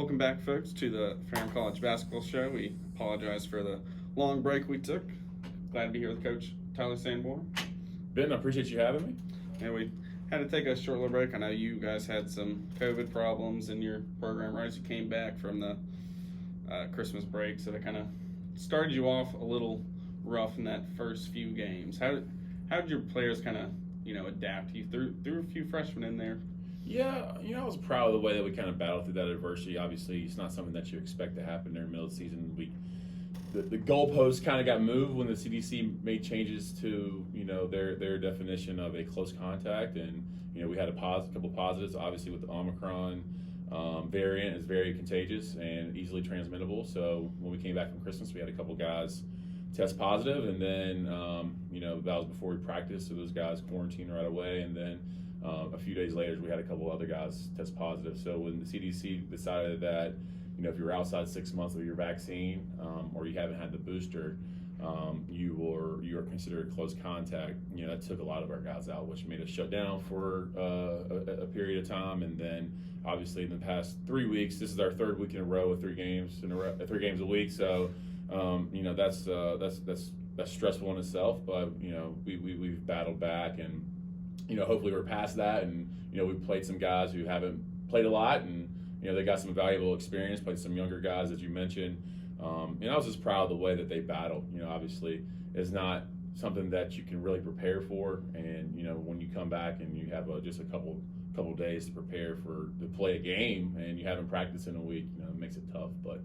Welcome back, folks, to the Ferrum College Basketball Show. We apologize for the long break we took. Glad to be here with Coach Tyler Sanborn. Ben, I appreciate you having me. And we had to take a short little break. I know you guys had some COVID problems in your program, right? As you came back from the Christmas break, so that kind of started you off a little rough in that first few games. How did your players kind of adapt? You threw a few freshmen in there. Yeah, I was proud of the way that we kind of battled through that adversity. Obviously, it's not something that you expect to happen during the middle of the season. The goalposts kind of got moved when the CDC made changes to their definition of a close contact, and we had a couple positives. Obviously, with the Omicron variant, is very contagious and easily transmittable. So when we came back from Christmas, we had a couple guys test positive, and then that was before we practiced, so those guys quarantined right away, and then a few days later we had a couple other guys test positive. So when the CDC decided that if you're outside 6 months of your vaccine or you haven't had the booster, you are considered close contact. That took a lot of our guys out, which made us shut down for a period of time. And then obviously in the past 3 weeks, this is our third week in a row with 3 games a week. So that's stressful in itself. But we've battled back, and hopefully we're past that. And we've played some guys who haven't played a lot, and they got some valuable experience. Played some younger guys, as you mentioned. And I was just proud of the way that they battled. Obviously, it's not something that you can really prepare for. And when you come back and you have just a couple days to prepare to play a game, and you haven't practiced in a week, it makes it tough. But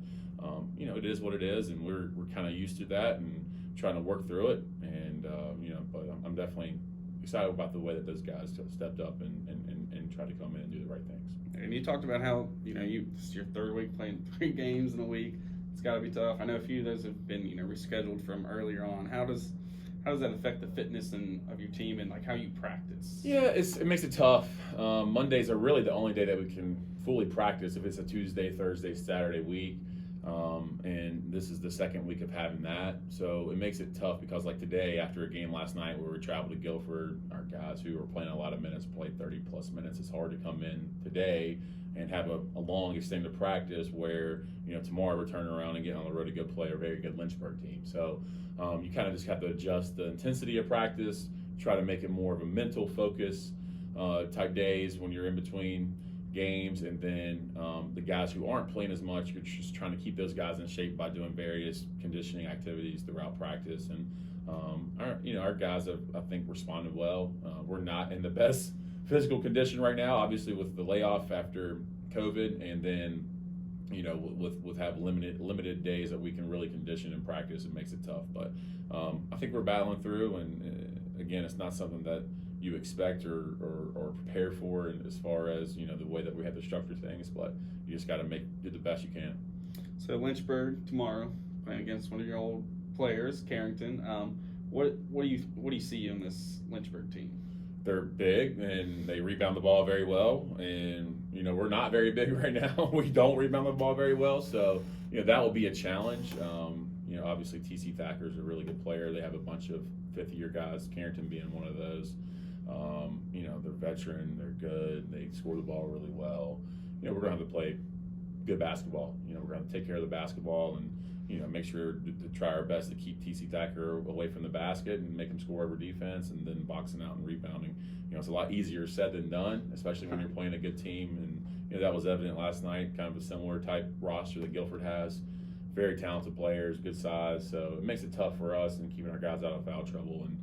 it is what it is, and we're kind of used to that and trying to work through it. And but I'm definitely excited about the way that those guys stepped up and tried to come in and do the right things. And you talked about how this is your third week playing 3 games in a week. It's got to be tough. I know a few of those have been rescheduled from earlier on. How does that affect the fitness of your team and how you practice? Yeah, it makes it tough. Mondays are really the only day that we can fully practice if it's a Tuesday, Thursday, Saturday week. And this is the second week of having that. So it makes it tough because today, after a game last night where we traveled to Guilford, our guys who were playing a lot of minutes played 30 plus minutes. It's hard to come in today and have a long extended practice where, tomorrow we're turning around and getting on the road to go play a very good Lynchburg team. So you kind of just have to adjust the intensity of practice, try to make it more of a mental focus type days when you're in between games, and then the guys who aren't playing as much, you're just trying to keep those guys in shape by doing various conditioning activities throughout practice. And our guys have, I think, responded well. We're not in the best physical condition right now, obviously with the layoff after COVID, and then with have limited days that we can really condition and practice, it makes it tough. But I think we're battling through, and again, it's not something that you expect or prepare for, and as far as the way that we have to structure things, but you just got to do the best you can. So Lynchburg tomorrow, playing against one of your old players, Carrington. What do you see in this Lynchburg team? They're big and they rebound the ball very well, and we're not very big right now. We don't rebound the ball very well, so that will be a challenge. Obviously TC Thacker is a really good player. They have a bunch of fifth-year guys, Carrington being one of those. They're veteran, they're good, they score the ball really well. We're going to have to play good basketball. We're going to take care of the basketball and make sure to try our best to keep TC Thacker away from the basket and make him score over defense, and then boxing out and rebounding. It's a lot easier said than done, especially when you're playing a good team. And that was evident last night, kind of a similar type roster that Guilford has. Very talented players, good size, so it makes it tough for us and keeping our guys out of foul trouble and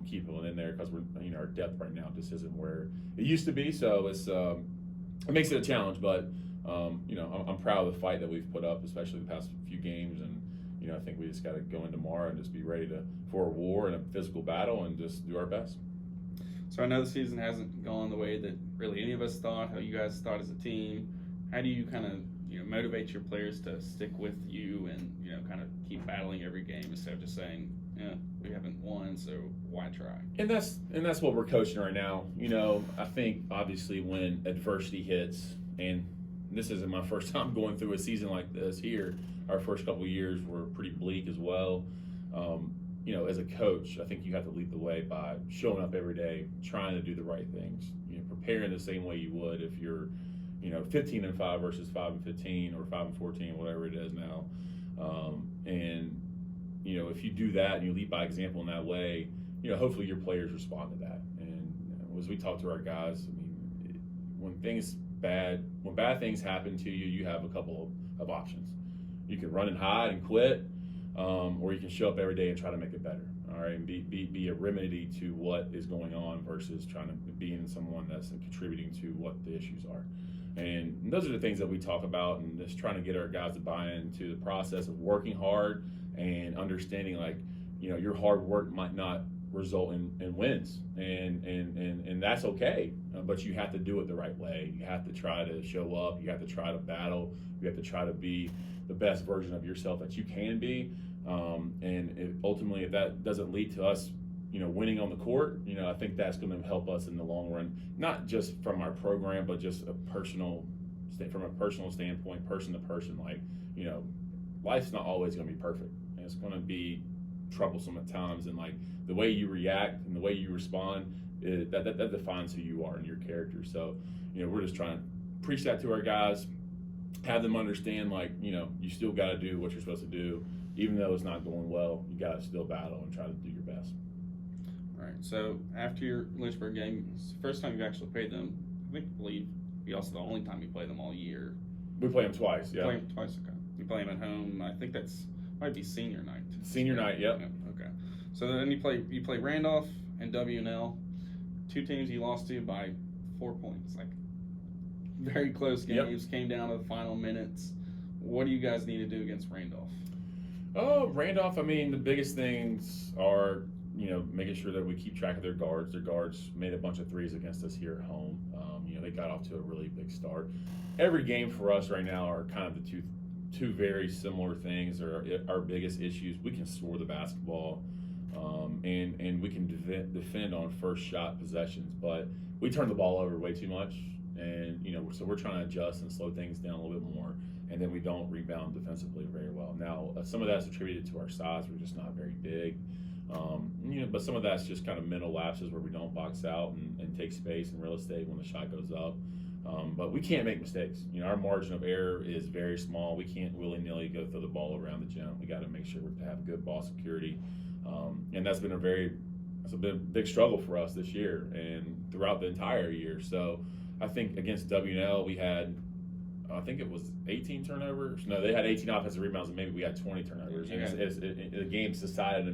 keeping them in there, because we're our depth right now just isn't where it used to be. So it makes it a challenge, but I'm proud of the fight that we've put up, especially the past few games, and I think we just got to go in tomorrow and just be ready for a war and a physical battle and just do our best. So I know the season hasn't gone the way that really any of us thought, how you guys thought as a team. How do you kind of motivate your players to stick with you and kind of keep battling every game instead of just saying, we haven't won, so why try? And that's what we're coaching right now. I think obviously when adversity hits, and this isn't my first time going through a season like this here. Our first couple of years were pretty bleak as well. As a coach, I think you have to lead the way by showing up every day, trying to do the right things, preparing the same way you would if you're 15-5 versus 5-15 or 5-14, whatever it is now. And if you do that and you lead by example in that way, hopefully your players respond to that. And as we talk to our guys, I mean, when bad things happen to you, you have a couple of options. You can run and hide and quit, or you can show up every day and try to make it better. All right, and be a remedy to what is going on versus trying to be in someone that's contributing to what the issues are. And those are the things that we talk about, and just trying to get our guys to buy into the process of working hard and understanding, like, your hard work might not result in wins, and that's okay, but you have to do it the right way. You have to try to show up. You have to try to battle. You have to try to be the best version of yourself that you can be. And ultimately, if that doesn't lead to us, winning on the court, I think that's going to help us in the long run, not just from our program, but just from a personal standpoint, person to person. Like, life's not always going to be perfect, and it's going to be troublesome at times. And like the way you react and the way you respond, that defines who you are and your character. So, we're just trying to preach that to our guys, have them understand, like, you still got to do what you're supposed to do. Even though it's not going well, you got to still battle and try to do your best. All right. So after your Lynchburg game, it's the first time you've actually played them. I believe you also the only time you play them all year. We play them twice. Yeah. Play them twice. Okay. You play them at home. I think that's might be senior night. Senior night. Yep. Yeah. Okay. So then you play Randolph and WNL, two teams you lost to by 4 points. Like very close games. Yep. Came down to the final minutes. What do you guys need to do against Randolph? Oh, Randolph, I mean, the biggest things are, making sure that we keep track of their guards. Their guards made a bunch of threes against us here at home. They got off to a really big start. Every game for us right now are kind of the two very similar things, or our biggest issues. We can score the basketball, and we can defend on first shot possessions, but we turn the ball over way too much. And, so we're trying to adjust and slow things down a little bit more. And then we don't rebound defensively very well. Now, some of that's attributed to our size. We're just not very big. But some of that's just kind of mental lapses where we don't box out and take space and real estate when the shot goes up. But we can't make mistakes. Our margin of error is very small. We can't willy-nilly go throw the ball around the gym. We got to make sure we have good ball security. And that's been a big struggle for us this year and throughout the entire year. So I think against WNL we had, I think it was 18 turnovers. No, they had 18 offensive rebounds, and maybe we had 20 turnovers. Yeah. And the game's decided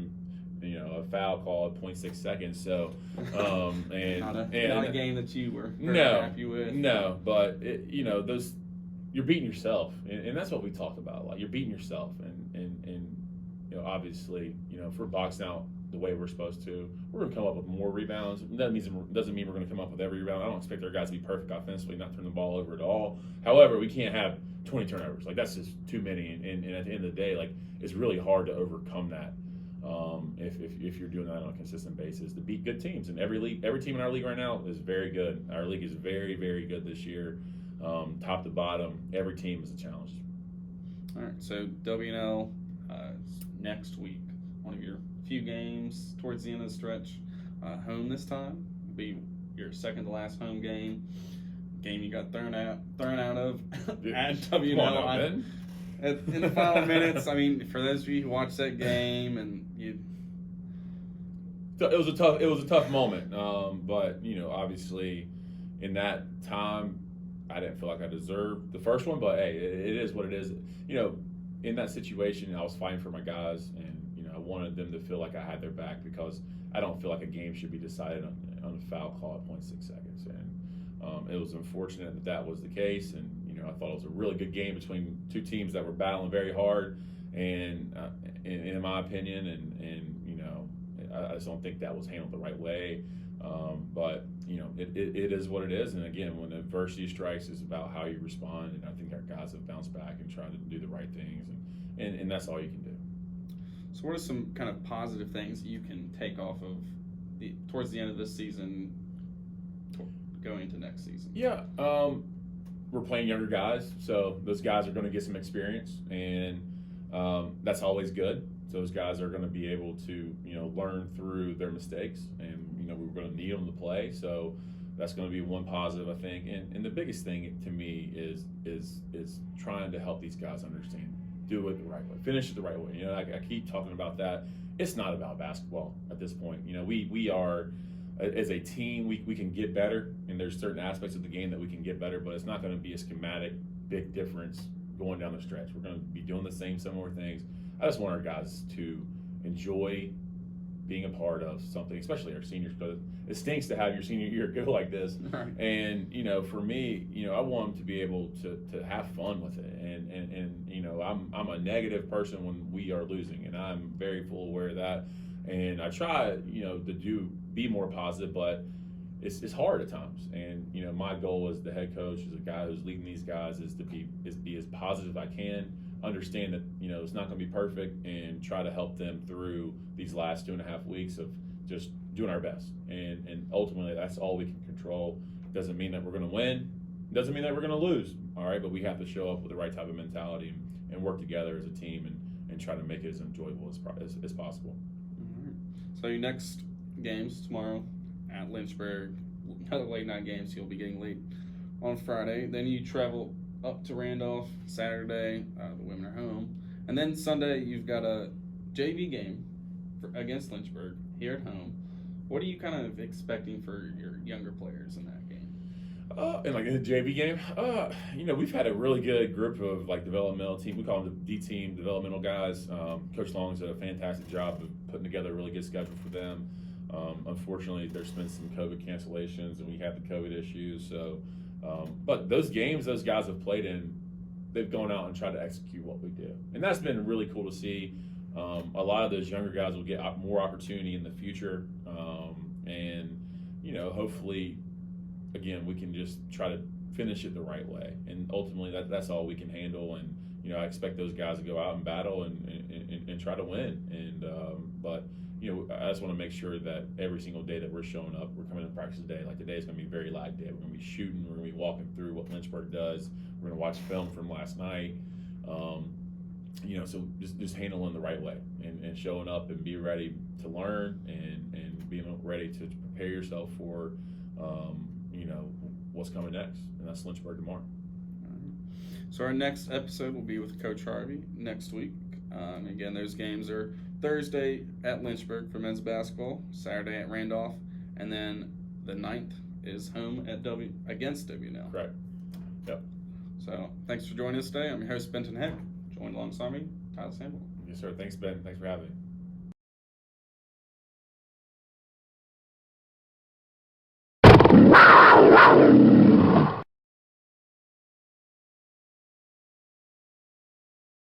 in a foul call at 0.6 seconds. So, not a game that you were happy with. No, but you're beating yourself, and that's what we talked about. Like, you're beating yourself, and obviously, if we're boxing out the way we're supposed to, we're going to come up with more rebounds. That doesn't mean we're going to come up with every rebound. I don't expect our guys to be perfect offensively, not turn the ball over at all. However, we can't have 20 turnovers. Like, that's just too many. And at the end of the day, like, it's really hard to overcome that if you're doing that on a consistent basis to beat good teams. And every team in our league right now is very good. Our league is very, very good this year, top to bottom. Every team is a challenge. All right. So WNL next week, one of your few games towards the end of the stretch, home this time. It'll be your second to last home game you got thrown out of at WNL in the final minutes. I mean, for those of you who watched that game, and it was a tough moment. But obviously, in that time, I didn't feel like I deserved the first one. But hey, it is what it is. In that situation, I was fighting for my guys, and I wanted them to feel like I had their back, because I don't feel like a game should be decided on a foul call at 0.6 seconds. And it was unfortunate that was the case. And I thought it was a really good game between two teams that were battling very hard. And in my opinion, I just don't think that was handled the right way. But it is what it is. And again, when adversity strikes, it's about how you respond. And I think our guys have bounced back and tried to do the right things, and that's all you can do. So what are some kind of positive things you can take off of towards the end of this season, going into next season? Yeah, we're playing younger guys, so those guys are going to get some experience, and that's always good. So those guys are going to be able to learn through their mistakes, and we're going to need them to play. So that's going to be one positive, I think. And the biggest thing to me is trying to help these guys understand, do it the right way, finish it the right way. You know, I keep talking about that. It's not about basketball at this point. You know, we are, as a team, we can get better, and there's certain aspects of the game that we can get better, but it's not going to be a schematic big difference going down the stretch. We're going to be doing the same similar things. I just want our guys to enjoy being a part of something, especially our seniors, because it stinks to have your senior year go like this. Right. And, you know, for me, you know, I want them to be able to have fun with it. And you know, I'm a negative person when we are losing, and I'm very full aware of that. And I try, you know, to be more positive, but it's hard at times. And, you know, my goal as the head coach, as a guy who's leading these guys, is to be as positive as I can, understand that, you know, it's not going to be perfect, and try to help them through these last 2.5 weeks of just doing our best. And ultimately, that's all we can control. Doesn't mean that we're going to win. Doesn't mean that we're going to lose. All right, but we have to show up with the right type of mentality and work together as a team and try to make it as enjoyable as possible. All right. So your next games tomorrow at Lynchburg, another late night game, so you'll be getting late on Friday. Then you travel up to Randolph Saturday. The women are home, and then Sunday you've got a JV game against Lynchburg here at home. What are you kind of expecting for your younger players in that game? And like in the JV game, you know, we've had a really good group of like developmental team. We call them the D team developmental guys. Coach Long's did a fantastic job of putting together a really good schedule for them. Unfortunately, there's been some COVID cancellations, and we had the COVID issues. So, but those games those guys have played in, they've gone out and tried to execute what we do, and that's been really cool to see. A lot of those younger guys will get more opportunity in the future, and you know, hopefully, again, we can just try to finish it the right way, and ultimately that's all we can handle. And you know, I expect those guys to go out and battle and try to win. And but you know, I just want to make sure that every single day that we're showing up, we're coming to practice today. Like today is going to be a very light day. We're going to be shooting. We're going to be walking through what Lynchburg does. We're going to watch film from last night. You know, so just handling the right way and showing up and be ready to learn and being ready to prepare yourself for, you know, what's coming next. And that's Lynchburg tomorrow. So our next episode will be with Coach Harvey next week. Again, those games are Thursday at Lynchburg for men's basketball, Saturday at Randolph, and then the 9th is home at against WNL. Correct. Yep. So thanks for joining us today. I'm your host, Benton Heck. Joined alongside me, Tyler Sanborn. Yes, sir. Thanks, Ben. Thanks for having me.